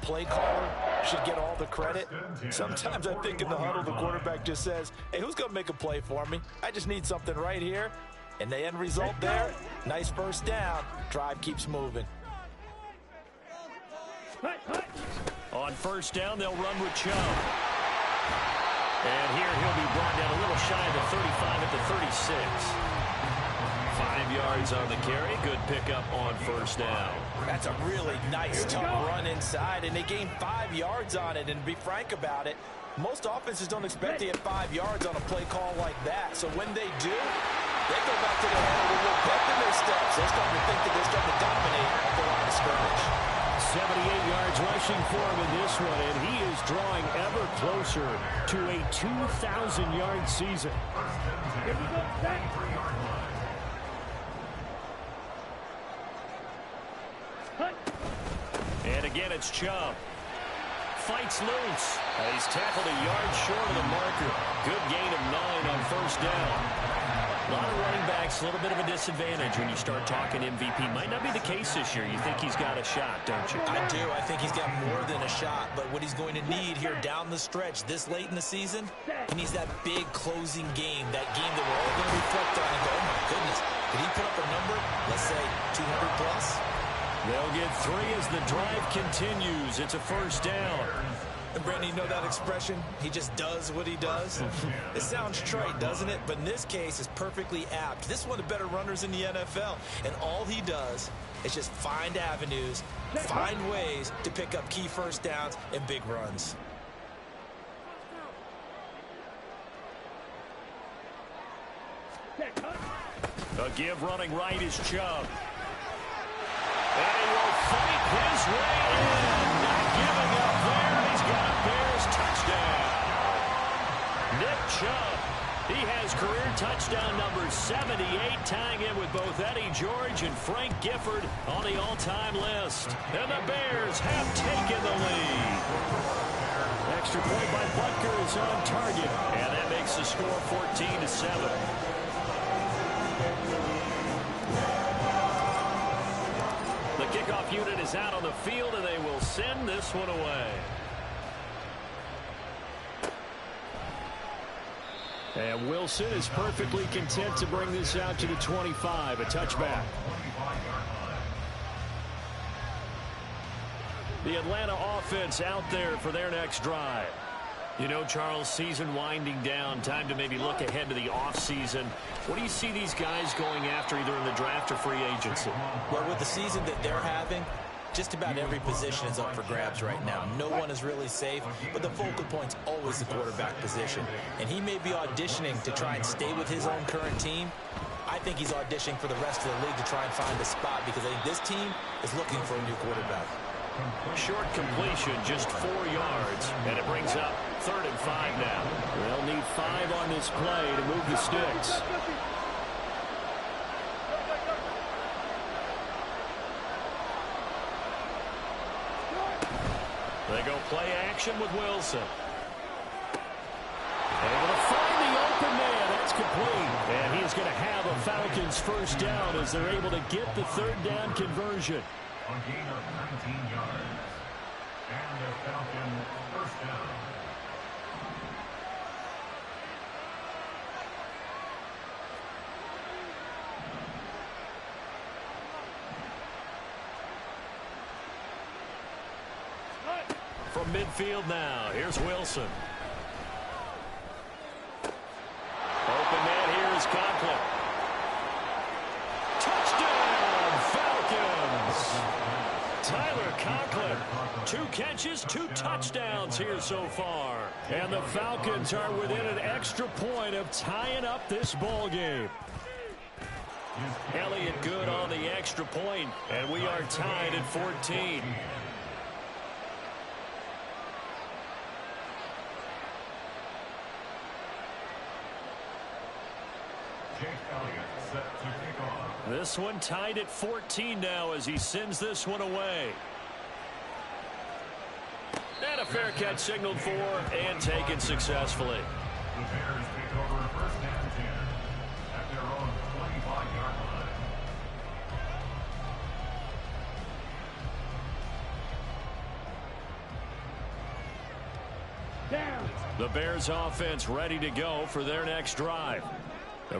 play caller should get all the credit. Sometimes I think in the huddle, the quarterback just says, hey, who's going to make a play for me? I just need something right here. And the end result there, nice first down. Drive keeps moving. On first down, they'll run with Chubb. And here he'll be brought down a little shy of the 35 at the 36. 5 yards on the carry. Good pickup on first down. That's a really nice, tough run inside, and they gained 5 yards on it. And to be frank about it, most offenses don't expect to get 5 yards on a play call like that. So when they do, they go back to the head with a little pep in their steps. They're starting to think that they're starting to dominate the line of scrimmage. 78 yards rushing for him in this one, and he is drawing ever closer to a 2,000-yard season. And again, it's Chubb. Fights loose. He's tackled a yard short of the marker. Good gain of 9 on first down. A lot of running backs, a little bit of a disadvantage when you start talking MVP. Might not be the case this year. You think he's got a shot, don't you? I do. I think he's got more than a shot. But what he's going to need here down the stretch this late in the season, he needs that big closing game, that game that we're all going to reflect on and go, oh, my goodness, did he put up a number, let's say 200 plus? They'll get 3 as the drive continues. It's a first down. And Brandon, you know that expression? He just does what he does. It sounds trite, doesn't it? But in this case, it's perfectly apt. This is one of the better runners in the NFL. And all he does is just find avenues, find ways to pick up key first downs and big runs. A give running right is Chubb. And he will fight his way in. Not giving up there. He's got a Bears touchdown. Nick Chubb. He has career touchdown number 78, tying in with both Eddie George and Frank Gifford on the all-time list. And the Bears have taken the lead. Extra point by Butker is on target. And that makes the score 14-7. The kickoff unit is out on the field, and they will send this one away. And Wilson is perfectly content to bring this out to the 25, a touchback. The Atlanta offense out there for their next drive. You know, Charles, season winding down, time to maybe look ahead to the offseason. What do you see these guys going after either in the draft or free agency? Well, with the season that they're having, just about every position is up for grabs right now. No one is really safe, but the focal point's always the quarterback position. And he may be auditioning to try and stay with his own current team. I think he's auditioning for the rest of the league to try and find a spot because I think this team is looking for a new quarterback. Short completion, just 4 yards, and it brings up 3rd and 5 now. They'll need 5 on this play to move the sticks. They go play action with Wilson. Able to find the open man. That's complete. And he's going to have a Falcons first down as they're able to get the 3rd down conversion. A gain of 19 yards. And a Falcon first down. From midfield now, here's Wilson. Open man here is Conklin. Touchdown, Falcons! Tyler Conklin, 2 catches, 2 touchdowns here so far. And the Falcons are within an extra point of tying up this ball game. Elliott good on the extra point, and we are tied at 14. This one tied at 14 now as he sends this one away. And a fair catch signaled for and taken successfully. The Bears take over 1st and 10 at their own 25-yard line. The Bears offense ready to go for their next drive.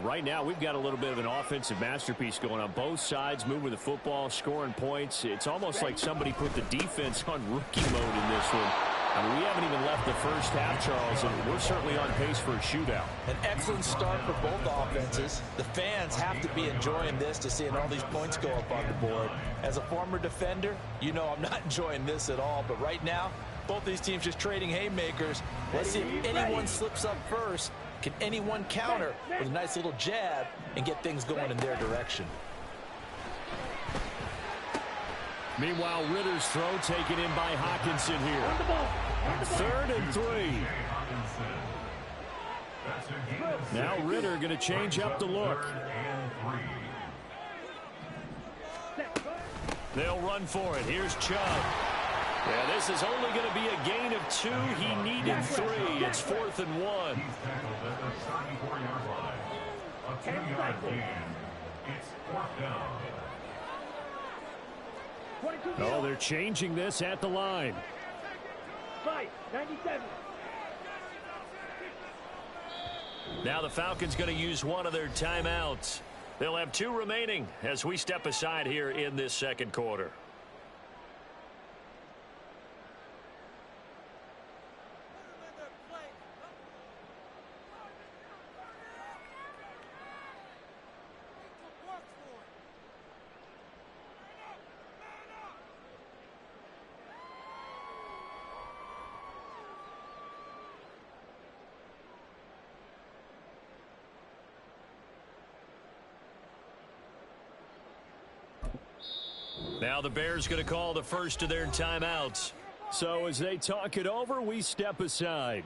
Right now, we've got a little bit of an offensive masterpiece going on both sides, moving the football, scoring points. It's almost like somebody put the defense on rookie mode in this one. I mean, we haven't even left the first half, Charles, and we're certainly on pace for a shootout. An excellent start for both offenses. The fans have to be enjoying this to seeing all these points go up on the board. As a former defender, you know I'm not enjoying this at all, but right now, both these teams just trading haymakers. Let's see if anyone slips up first. Can anyone counter with a nice little jab and get things going in their direction? Meanwhile, Ritter's throw taken in by Hawkinson here. 3rd and 3. Now Ritter going to change up the look. They'll run for it. Here's Chubb. Yeah, this is only going to be a gain of 2. He needed 3. It's 4th and 1. He's tackled at the 34-yard line. A 2-yard gain. It's 4th down. Oh, they're changing this at the line. 97. Now the Falcons going to use one of their timeouts. They'll have 2 remaining as we step aside here in this second quarter. Now the Bears going to call the first of their timeouts. So as they talk it over, we step aside.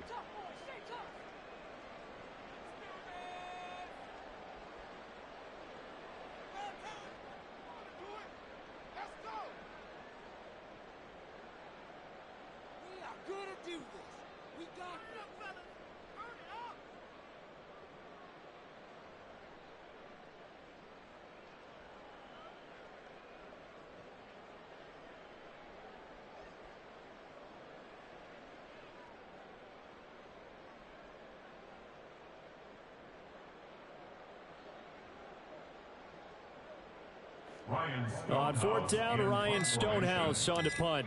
On 4th down, Ryan Stonehouse on to punt.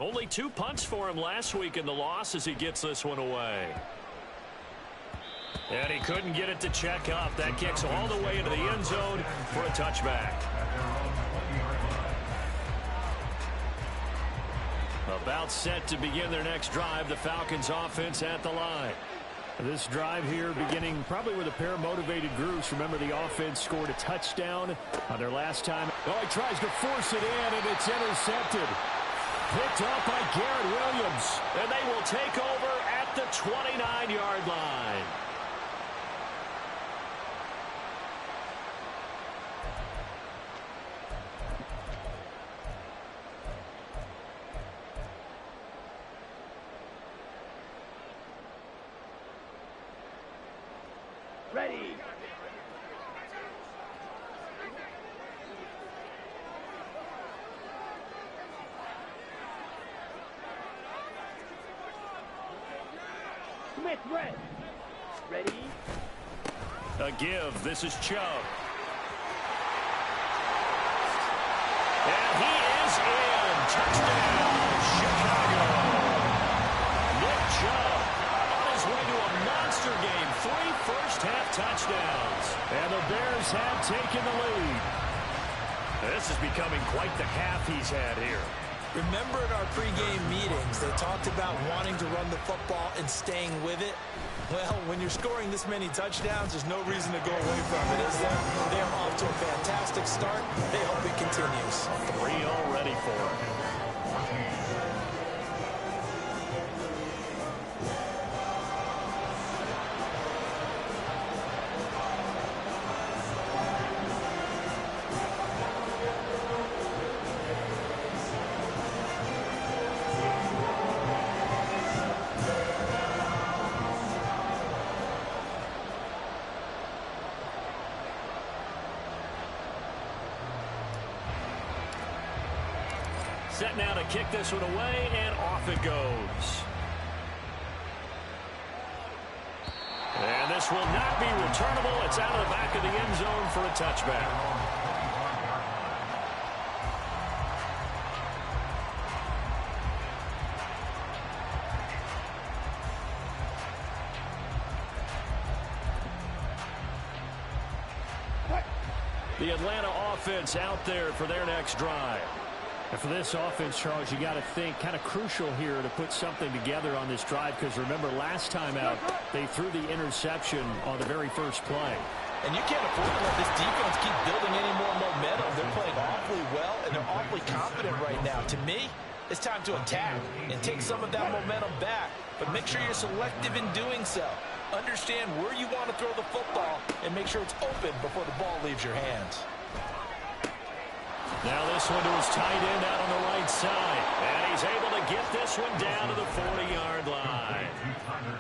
Only 2 punts for him last week in the loss as he gets this one away. And he couldn't get it to check up. That kicks all the way into the end zone for a touchback. About set to begin their next drive, the Falcons offense at the line. This drive here beginning probably with a pair of motivated groups. Remember, the offense scored a touchdown on their last time. Oh, he tries to force it in, and it's intercepted. Picked up by Garrett Williams. And they will take over at the 29-yard line. Ready. Smith, red. Ready. A give. This is Chubb. And he is in. Touchdown, Chicago. Nick Chubb on his way to a monster game. 3 first-half touchdowns. And the Bears have taken the lead. This is becoming quite the half he's had here. Remember in our pregame meetings, they talked about wanting to run the football and staying with it. Well, when you're scoring this many touchdowns, there's no reason to go away from it, is there? They're off to a fantastic start. They hope it continues. 3 already for him. set now to kick this one away, and off it goes. And this will not be returnable. It's out of the back of the end zone for a touchback. The Atlanta offense out there for their next drive. And for this offense, Charles, you got to think kind of crucial here to put something together on this drive, because remember last time out they threw the interception on the very first play. And you can't afford to let this defense keep building any more momentum. They're playing awfully well, and they're awfully confident right now. To me, it's time to attack and take some of that momentum back, but make sure you're selective in doing so. Understand where you want to throw the football and make sure it's open before the ball leaves your hands. Now this one to his tight end out on the right side. And he's able to get this one down to the 40-yard line.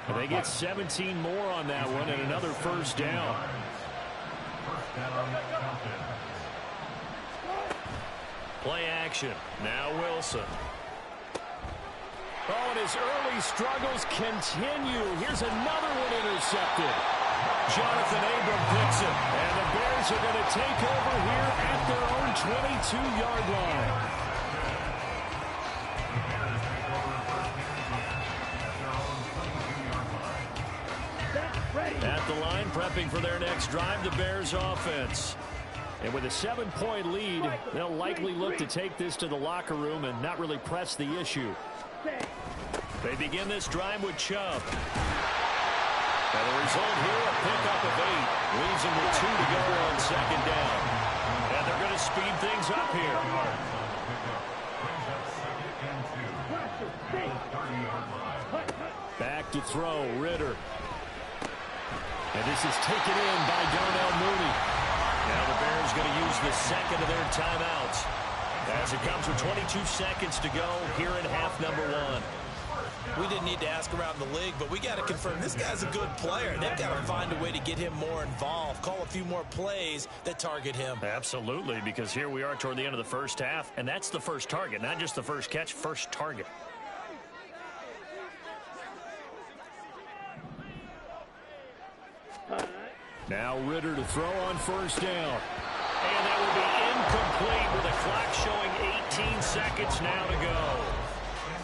And they get 17 more on that one and another first down. Play action. Now Wilson. Oh, and his early struggles continue. Here's another one intercepted. Jonathan Abram picks it. And the Bears are going to take over here at their own 22-yard line. At the line, prepping for their next drive, the Bears offense. And with a 7-point lead, they'll likely look to take this to the locker room and not really press the issue. They begin this drive with Chubb. And the result here, a pickup of 8. Leaves them with 2 to go on second down. And they're going to speed things up here. Back to throw, Ritter. And this is taken in by Darnell Mooney. Now the Bears going to use the second of their timeouts as it comes with 22 seconds to go here in half number 1. We didn't need to ask around the league, but we got to confirm this guy's a good player. They've got to find a way to get him more involved, call a few more plays that target him. Absolutely, because here we are toward the end of the first half, and that's the first target, not just the first catch, first target. Now Ritter to throw on first down. And that will be incomplete with the clock showing 18 seconds now to go.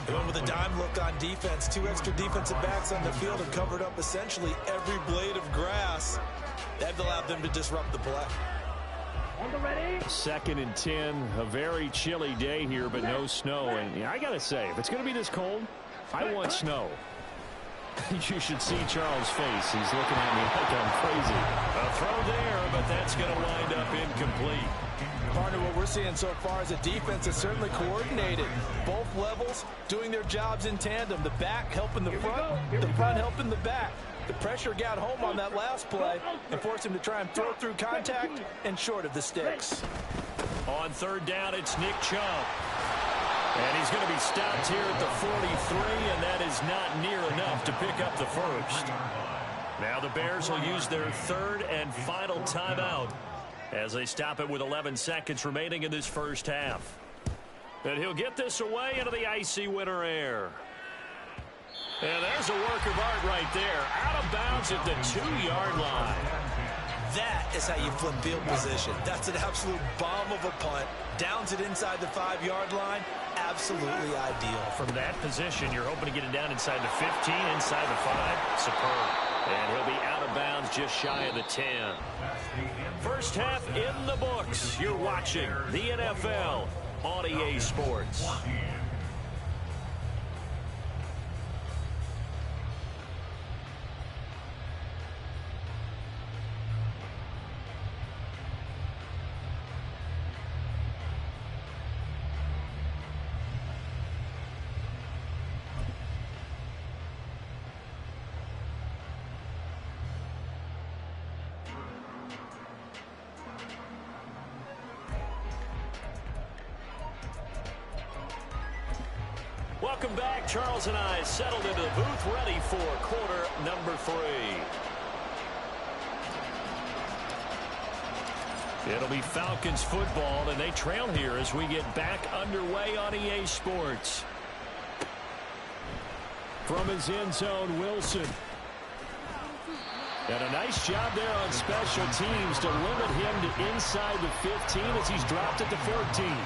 Going with a dime look on defense. 2 extra defensive backs on the field have covered up essentially every blade of grass. That allowed them to disrupt the play. On the ready. 2nd and 10. A very chilly day here, but no snow. And I got to say, if it's going to be this cold, I want snow. You should see Charles' face. He's looking at me like I'm crazy. A throw there, but that's going to wind up incomplete. Partner, what we're seeing so far is a defense that's certainly coordinated. Both levels doing their jobs in tandem. The back helping the front, the front helping the back. The pressure got home on that last play and forced him to try and throw through contact and short of the sticks. On third down, it's Nick Chubb. And he's going to be stopped here at the 43, and that is not near enough to pick up the first. Now the Bears will use their third and final timeout as they stop it with 11 seconds remaining in this first half. And he'll get this away into the icy winter air. And there's a work of art right there. Out of bounds at the 2-yard line. That is how you flip field position. That's an absolute bomb of a punt. Downs it inside the 5-yard line. Absolutely ideal. From that position, you're hoping to get it down inside the 15, inside the 5. Superb. And he'll be out of bounds just shy of the 10. First half in the books. You're watching the NFL on EA Sports. Welcome back. Charles and I settled into the booth, ready for quarter number 3. It'll be Falcons football, and they trail here as we get back underway on EA Sports. From his end zone, Wilson. And a nice job there on special teams to limit him to inside the 15 as he's dropped at the 14.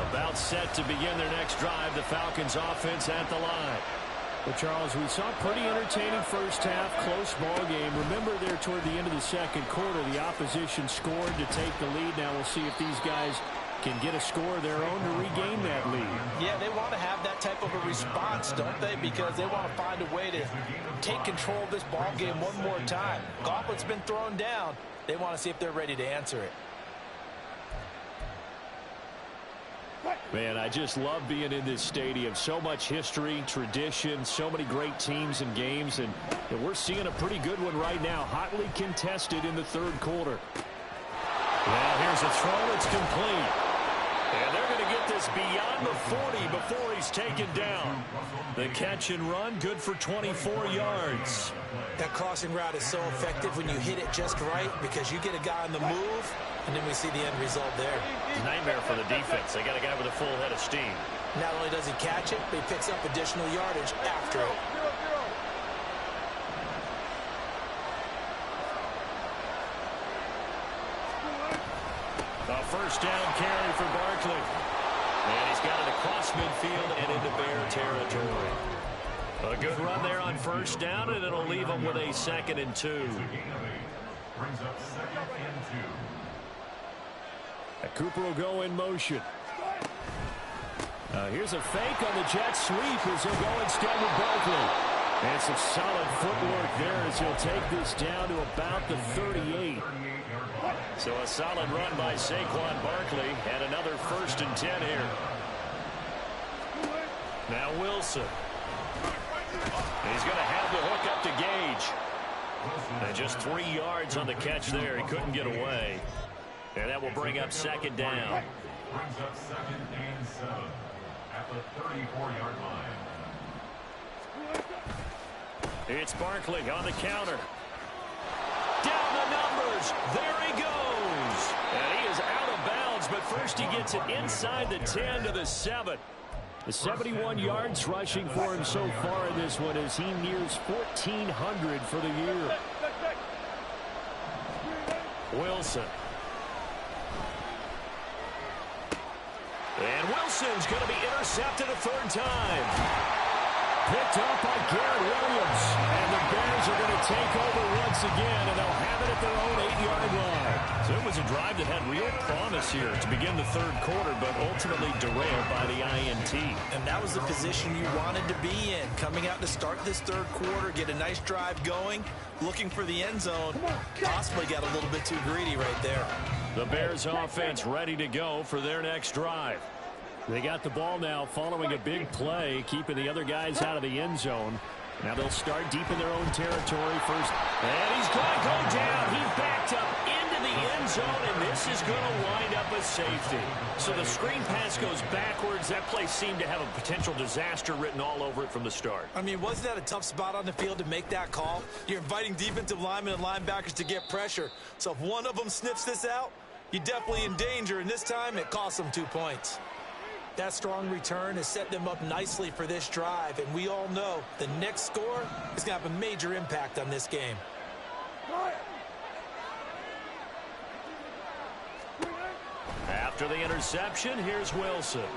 About set to begin their next drive, the Falcons offense at the line. Well, Charles, we saw a pretty entertaining first half, close ball game. Remember there toward the end of the second quarter, the opposition scored to take the lead. Now we'll see if these guys can get a score of their own to regain that lead. Yeah, they want to have that type of a response, don't they? Because they want to find a way to take control of this ball game one more time. Gauntlet's been thrown down. They want to see if they're ready to answer it. Man, I just love being in this stadium. So much history, tradition, so many great teams and games, and we're seeing a pretty good one right now, hotly contested in the third quarter. Well, here's a throw. It's complete. And they're going to get this beyond the 40 before he's taken down. The catch and run, good for 24 yards. That crossing route is so effective when you hit it just right because you get a guy on the move, and then we see the end result there. Nightmare for the defense. They got a guy with a full head of steam. Not only does he catch it, but he picks up additional yardage after it. A first down carry for Barkley. And he's got it across midfield and into Bear territory. A good run there on first down, and it'll leave him with a 2nd and 2. Brings up 2nd and 2. Cooper will go in motion. Here's a fake on the jet sweep as he'll go instead with Barkley. And some solid footwork there as he'll take this down to about the 38. So a solid run by Saquon Barkley and another 1st and 10 here. Now Wilson. He's going to have the hook up to Gage. And just 3 yards on the catch there. He couldn't get away. And that will bring up 2nd down. Brings up 2nd and 7 at the 34-yard line. It's Barkley on the counter. Down the numbers. There he goes. And he is out of bounds, but first he gets it inside the 10 to the 7. The 71 yards rushing for him so far in this one as he nears 1,400 for the year. Wilson. And Wilson's going to be intercepted a 3rd time. Picked up by Garrett Williams. And the Bears are going to take over once again, and they'll have it at their own 8-yard line. So it was a drive that had real promise here to begin the 3rd quarter, but ultimately derailed by the INT. And that was the position you wanted to be in. Coming out to start this 3rd quarter, get a nice drive going, looking for the end zone. Possibly got a little bit too greedy right there. The Bears offense ready to go for their next drive. They got the ball now following a big play, keeping the other guys out of the end zone. Now they'll start deep in their own territory first. And he's going to go down. He backed up into the end zone, and this is going to wind up a safety. So the screen pass goes backwards. That play seemed to have a potential disaster written all over it from the start. I mean, wasn't that a tough spot on the field to make that call? You're inviting defensive linemen and linebackers to get pressure. So if one of them sniffs this out, you're definitely in danger, and this time it costs them 2 points. That strong return has set them up nicely for this drive, and we all know the next score is going to have a major impact on this game. After the interception, here's Wilson.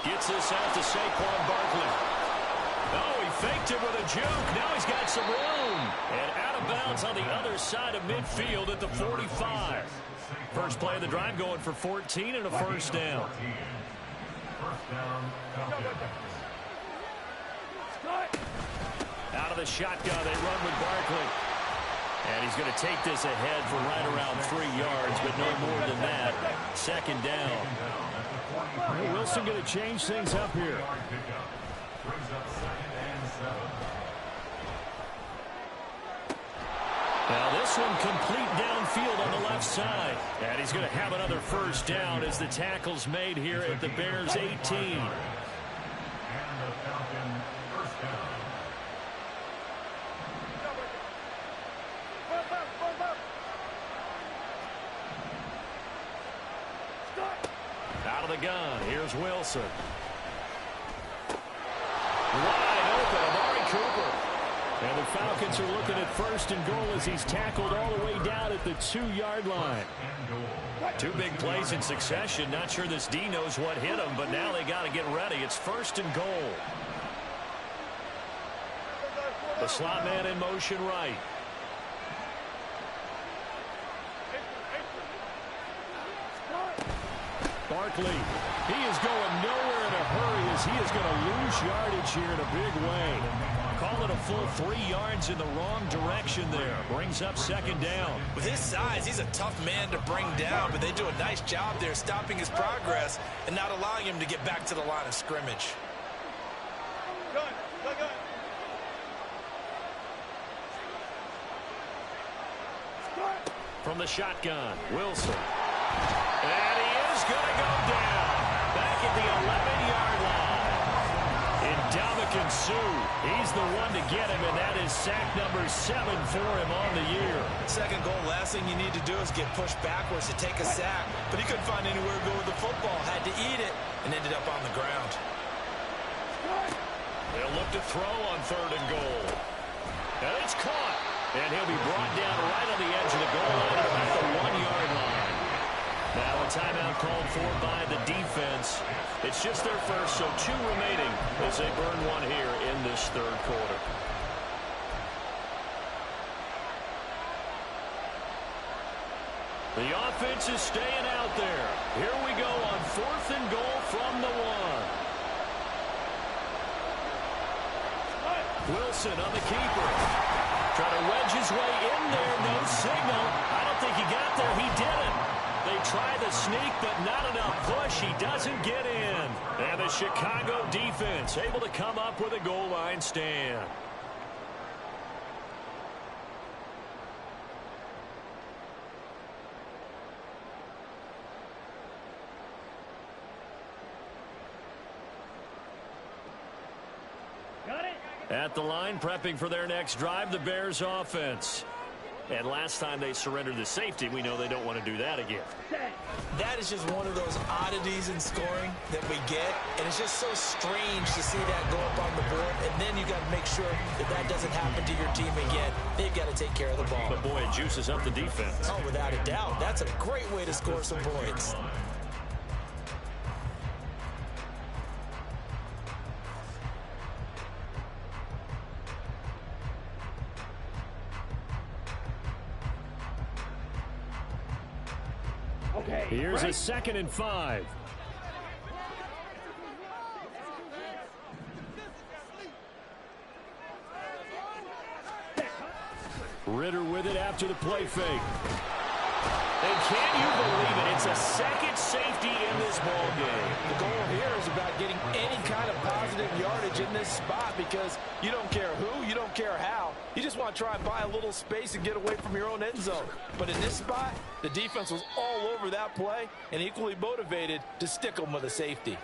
Gets this out to Saquon Barkley. Oh, he faked it with a juke. Now he's got some room. And out of bounds on the other side of midfield at the 45. First play of the drive going for 14 and a 1st down. First down, Falcons. Out of the shotgun, they run with Barkley. And he's going to take this ahead for right around 3 yards, but no more than that. 2nd down. Well, Wilson going to change things up here. Brings up 2nd and 7. Now this one complete downfield on the left side. And he's going to have another 1st down as the tackle's made here at the Bears 18. And the Falcon 1st down. Out of the gun, here's Wilson. Wide open, Amari Cooper. And the Falcons are looking at 1st and goal as he's tackled all the way down at the 2-yard line. 2 big plays in succession. Not sure this D knows what hit him, but now they got to get ready. It's 1st and goal. The slot man in motion right. Barkley, he is going nowhere in a hurry as he is going to lose yardage here in a big way. Call it a full 3 yards in the wrong direction there. Brings up 2nd down. With his size, he's a tough man to bring down, but they do a nice job there stopping his progress and not allowing him to get back to the line of scrimmage. From the shotgun, Wilson. And he is going to go down back at the 11-yard line. Ndamukong Suh, he's the one to get him, and that is sack number 7 for him on the year. 2nd goal, last thing you need to do is get pushed backwards to take a sack, but he couldn't find anywhere to go with the football, had to eat it, and ended up on the ground. They'll look to throw on 3rd and goal. And it's caught, and he'll be brought down right on the edge of the goal line at about the 1-yard line. Now a timeout called for by the defense. It's just their first, so 2 remaining as they burn 1 here in this 3rd quarter. The offense is staying out there. Here we go on 4th and goal from the 1. Wilson on the keeper. Trying to wedge his way in there. No signal. I don't think he got there. He didn't. They try the sneak, but not enough push. He doesn't get in. And the Chicago defense able to come up with a goal line stand. At the line, prepping for their next drive, the Bears offense. And last time they surrendered the safety, we know they don't want to do that again. That is just one of those oddities in scoring that we get, and it's just so strange to see that go up on the board, and then you got to make sure that that doesn't happen to your team again. They've got to take care of the ball. But boy, it juices up the defense. Oh, without a doubt. That's a great way to score some points. Here's a 2nd and 5. Ritter with it after the play fake. And can you believe it? It's a 2nd safety in this ball game. The goal here is about getting any kind of positive yardage in this spot because you don't care who, you don't care how. You just want to try and buy a little space and get away from your own end zone. But in this spot, the defense was all over that play and equally motivated to stick them with a safety.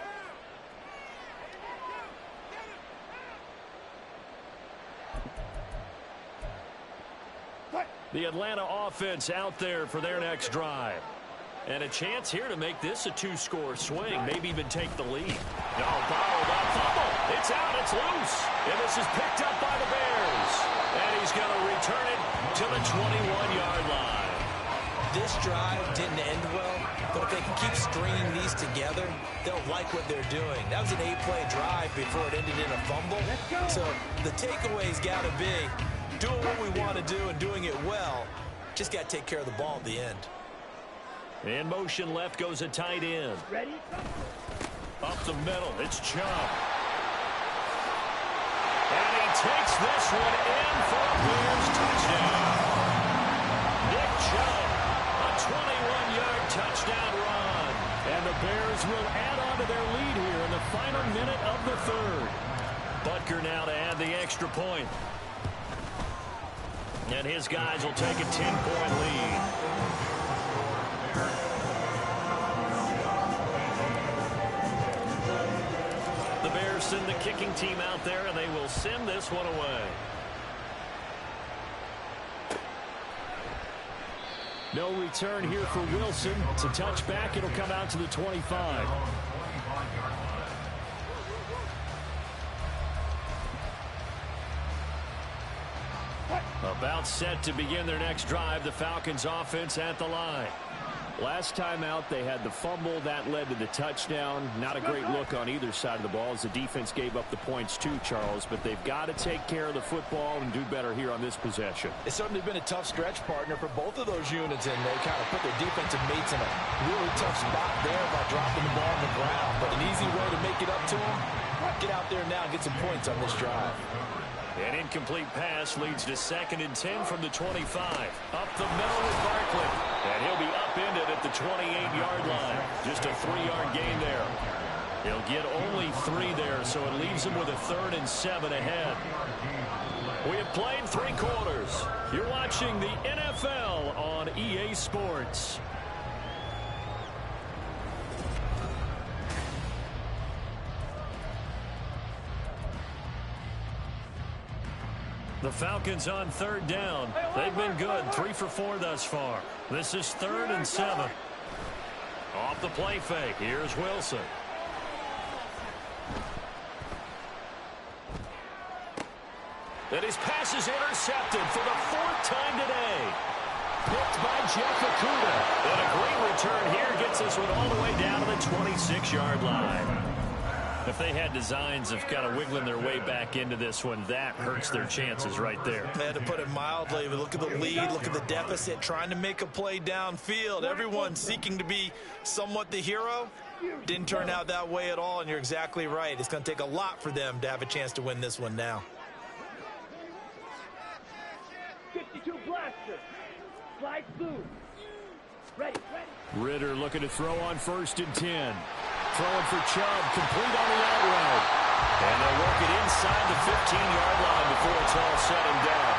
The Atlanta offense out there for their next drive. And a chance here to make this a 2-score swing, maybe even take the lead. No, bottled up, fumble. It's out, it's loose. And this is picked up by the Bears. And he's going to return it to the 21-yard line. This drive didn't end well, but if they can keep stringing these together, they'll like what they're doing. That was an 8-play drive before it ended in a fumble. So the takeaway's got to be doing what we want to do and doing it well. Just got to take care of the ball at the end. In motion left goes a tight end. Ready? Up the middle, it's Chubb. And he takes this one in for a Bears touchdown. Nick Chubb, a 21-yard touchdown run. And the Bears will add on to their lead here in the final minute of the 3rd. Butker now to add the extra point. And his guys will take a 10-point lead. The Bears send the kicking team out there, and they will send this one away. No return here for Wilson. It's a touchback. It'll come out to the 25. About set to begin their next drive. The Falcons offense at the line. Last time out, they had the fumble. That led to the touchdown. Not a great look on either side of the ball as the defense gave up the points too, Charles. But they've got to take care of the football and do better here on this possession. It's certainly been a tough stretch, partner, for both of those units, and they kind of put their defensive mates in a really tough spot there by dropping the ball on the ground. But an easy way to make it up to them, get out there now and get some points on this drive. An incomplete pass leads to 2nd and 10 from the 25. Up the middle with Barkley. And he'll be upended at the 28-yard line. Just a 3-yard gain there. He'll get only 3 there, so it leaves him with a 3rd and 7 ahead. We have played 3 quarters. You're watching the NFL on EA Sports. The Falcons on 3rd down. They've been good. 3 for 4 thus far. This is 3rd and 7. Off the play fake. Here's Wilson. And his pass is intercepted for the 4th time today. Picked by Jeff Okudah. And a great return here gets this one all the way down to the 26-yard line. If they had designs of kind of wiggling their way back into this one, that hurts their chances right there. They had to put it mildly. Look at the lead, look at the deficit, trying to make a play downfield. Everyone seeking to be somewhat the hero. Didn't turn out that way at all, and you're exactly right. It's going to take a lot for them to have a chance to win this one now. 52 blaster. Slide through. Ready. Ritter looking to throw on 1st and 10. Throwing for Chubb, complete on the out route. And they'll work it inside the 15-yard line before it's all said and done.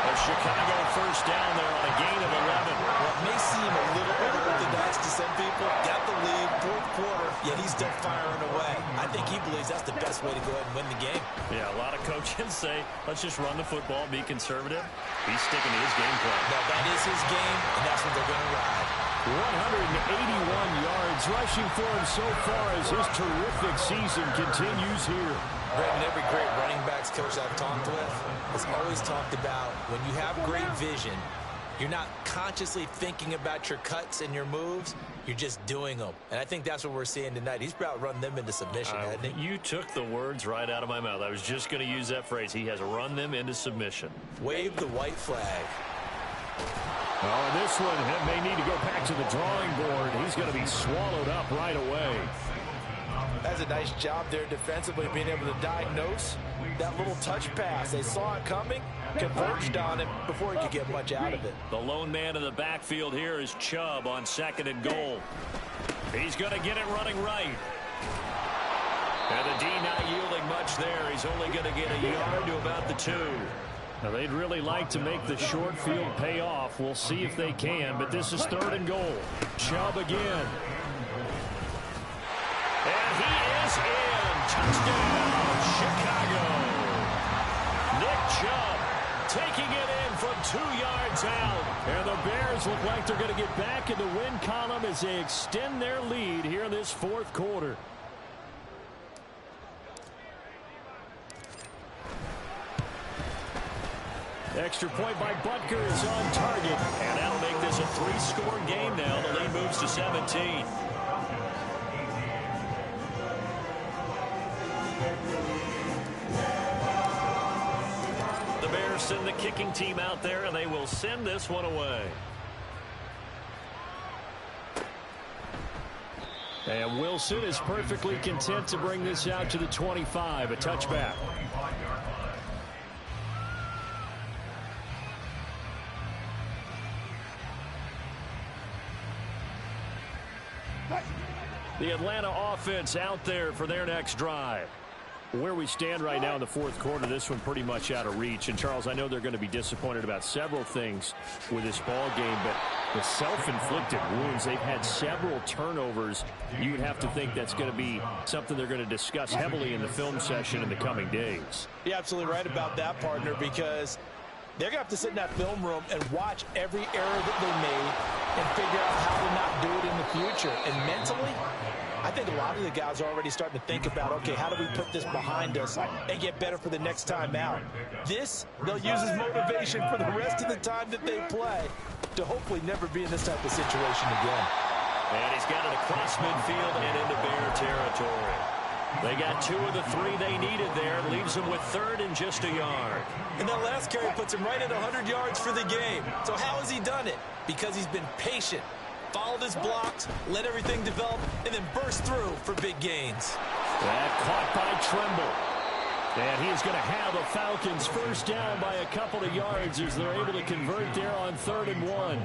A Chicago 1st down there on a gain of 11. Well, it may seem a little unorthodox to some people. Got the lead, 4th quarter, yet he's still firing away. I think he believes that's the best way to go ahead and win the game. Yeah, a lot of coaches say, let's just run the football, be conservative. He's sticking to his game plan. No, that is his game, and that's what they're going to ride. 181 yards rushing for him so far as his terrific season continues here. Brandon, every great running backs coach I've talked with has always talked about when you have great vision, you're not consciously thinking about your cuts and your moves. You're just doing them. And I think that's what we're seeing tonight. He's about run them into submission, hasn't he? You took the words right out of my mouth. I was just going to use that phrase. He has run them into submission. Wave the white flag. Oh, this one may need to go back to the drawing board. He's going to be swallowed up right away. That's a nice job there defensively, being able to diagnose that little touch pass. They saw it coming, converged on it before he could get much out of it. The lone man in the backfield here is Chubb on 2nd and goal. He's going to get it running right. And the D not yielding much there. He's only going to get a yard to about the 2. Now, they'd really like to make the short field pay off. We'll see if they can, but this is 3rd and goal. Chubb again. And he is in. Touchdown, Chicago. Nick Chubb taking it in from 2 yards out. And the Bears look like they're going to get back in the win column as they extend their lead here in this 4th quarter. Extra point by Butker is on target. And that'll make this a 3-score game now. The lead moves to 17. The Bears send the kicking team out there, and they will send this one away. And Wilson is perfectly content to bring this out to the 25, a touchback. The Atlanta offense out there for their next drive. Where we stand right now in the 4th quarter, this one pretty much out of reach. And, Charles, I know they're going to be disappointed about several things with this ball game, but the self-inflicted wounds, they've had several turnovers. You would have to think that's going to be something they're going to discuss heavily in the film session in the coming days. You're absolutely right about that, partner, because They're going to have to sit in that film room and watch every error that they made and figure out how to not do it in the future. And mentally, I think a lot of the guys are already starting to think about, okay, how do we put this behind us and get better for the next time out? This, they'll use as motivation for the rest of the time that they play to hopefully never be in this type of situation again. And he's got it across midfield and into Bear territory. They got 2 of the 3 they needed there. Leaves them with 3rd and just a yard. And that last carry puts him right at 100 yards for the game. So how has he done it? Because he's been patient, followed his blocks, let everything develop, and then burst through for big gains. That caught by Trimble. And he is going to have the Falcons first down by a couple of yards as they're able to convert there on 3rd and 1.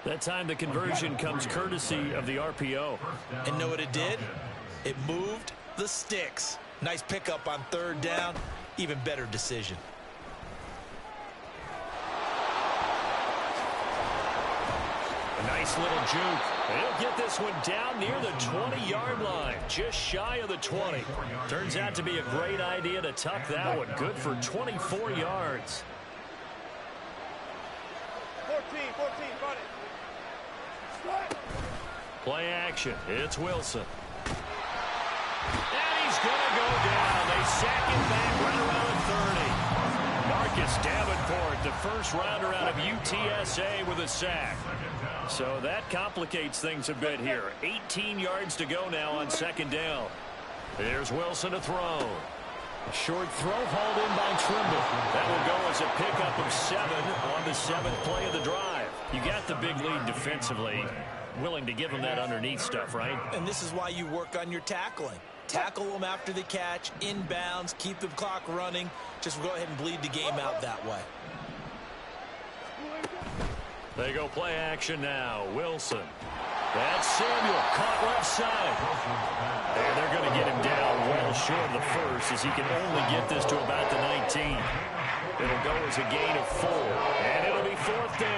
That time the conversion comes courtesy of the RPO. And know what it did? It moved the sticks. Nice pickup on 3rd down. Even better decision. A nice little juke. They'll get this one down near the 20-yard line. Just shy of the 20. Turns out to be a great idea to tuck that one. Good for 24 yards. 14, run it. Play action. It's Wilson. And he's going to go down. They sack him back right around 30. Marcus Davenport, the first rounder out of UTSA with a sack. So that complicates things a bit here. 18 yards to go now on 2nd down. There's Wilson to throw. A short throw hauled in by Trimble. That will go as a pickup of 7 on the 7th play of the drive. You got the big lead defensively. Willing to give him that underneath stuff, right? And this is why you work on your tackling. Tackle them after the catch, inbounds, keep the clock running. Just go ahead and bleed the game out that way. They go play action now. Wilson. That's Samuel, caught left side. And they're going to get him down well short of the first as he can only get this to about the 19. It'll go as a gain of 4. And it'll be 4th down.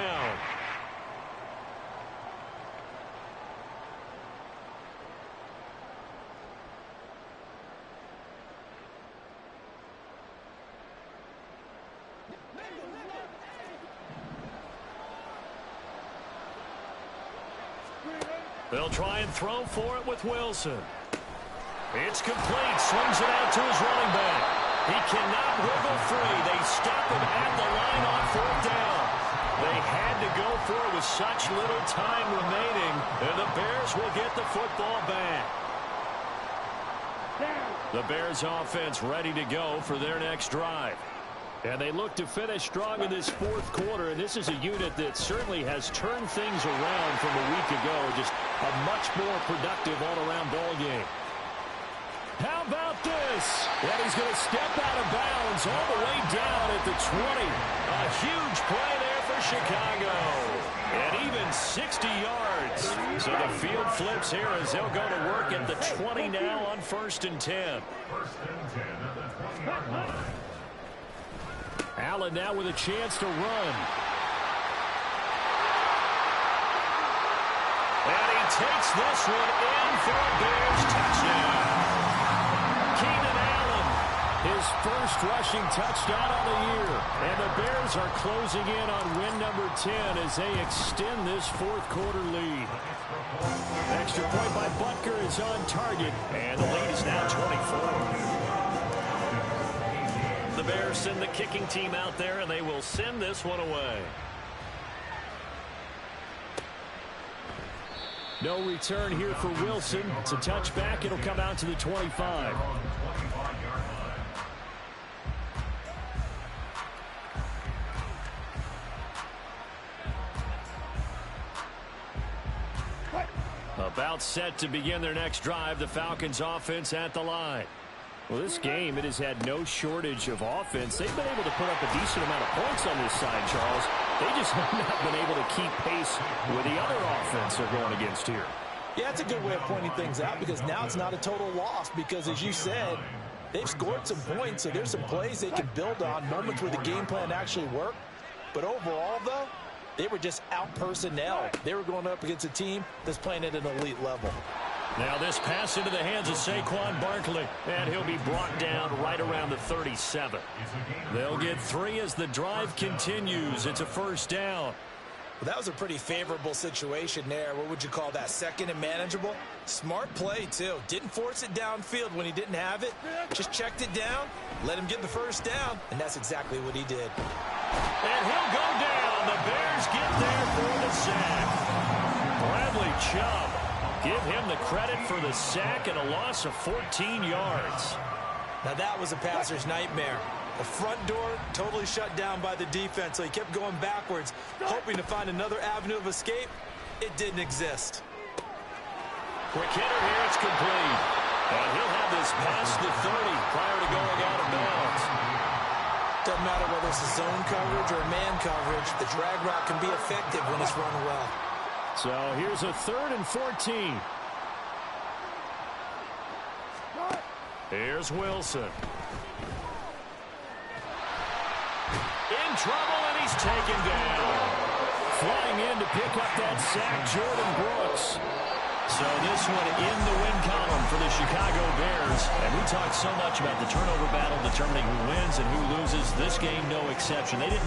They'll try and throw for it with Wilson. It's complete. Swings it out to his running back. He cannot wiggle free. They stop him at the line on 4th down. They had to go for it with such little time remaining. And the Bears will get the football back. The Bears offense ready to go for their next drive. And they look to finish strong in this 4th quarter. And this is a unit that certainly has turned things around from a week ago. Just a much more productive all-around ball game. How about this? And he's going to step out of bounds all the way down at the 20. A huge play there for Chicago. And even 60 yards. So the field flips here as they'll go to work at the 20 now on 1st and 10. Allen now with a chance to run. And he takes this one in for a Bears touchdown. Keenan Allen, his first rushing touchdown of the year. And the Bears are closing in on win number 10 as they extend this 4th quarter lead. Extra point by Butker is on target. And the lead is now 24. The Bears send the kicking team out there, and they will send this one away. No return here for Wilson. It's a touchback. It'll come out to the 25. About set to begin their next drive. The Falcons offense at the line. Well, this game, it has had no shortage of offense. They've been able to put up a decent amount of points on this side, Charles. They just have not been able to keep pace with the other offense they're going against here. Yeah, that's a good way of pointing things out because now it's not a total loss because, as you said, they've scored some points, so there's some plays they can build on, moments where the game plan actually worked. But overall, though, they were just out-personnel. They were going up against a team that's playing at an elite level. Now this pass into the hands of Saquon Barkley, and he'll be brought down right around the 37. They'll get 3 as the drive continues. It's a first down. Well, that was a pretty favorable situation there. What would you call that? Second and manageable? Smart play, too. Didn't force it downfield when he didn't have it. Just checked it down, let him get the first down, and that's exactly what he did. And he'll go down. The Bears get there for the sack. Bradley Chubb. Give him the credit for the sack and a loss of 14 yards. Now that was a passer's nightmare. The front door totally shut down by the defense, so he kept going backwards, hoping to find another avenue of escape. It didn't exist. Quick hitter here, it's complete. And he'll have this past the 30 prior to going out of bounds. Doesn't matter whether it's a zone coverage or man coverage, the drag route can be effective when it's run well. So here's a 3rd and 14. Here's Wilson. In trouble, and he's taken down. Flying in to pick up that sack, Jordan Brooks. So this one in the win column for the Chicago Bears. And we talked so much about the turnover battle determining who wins and who loses. This game, no exception. They didn't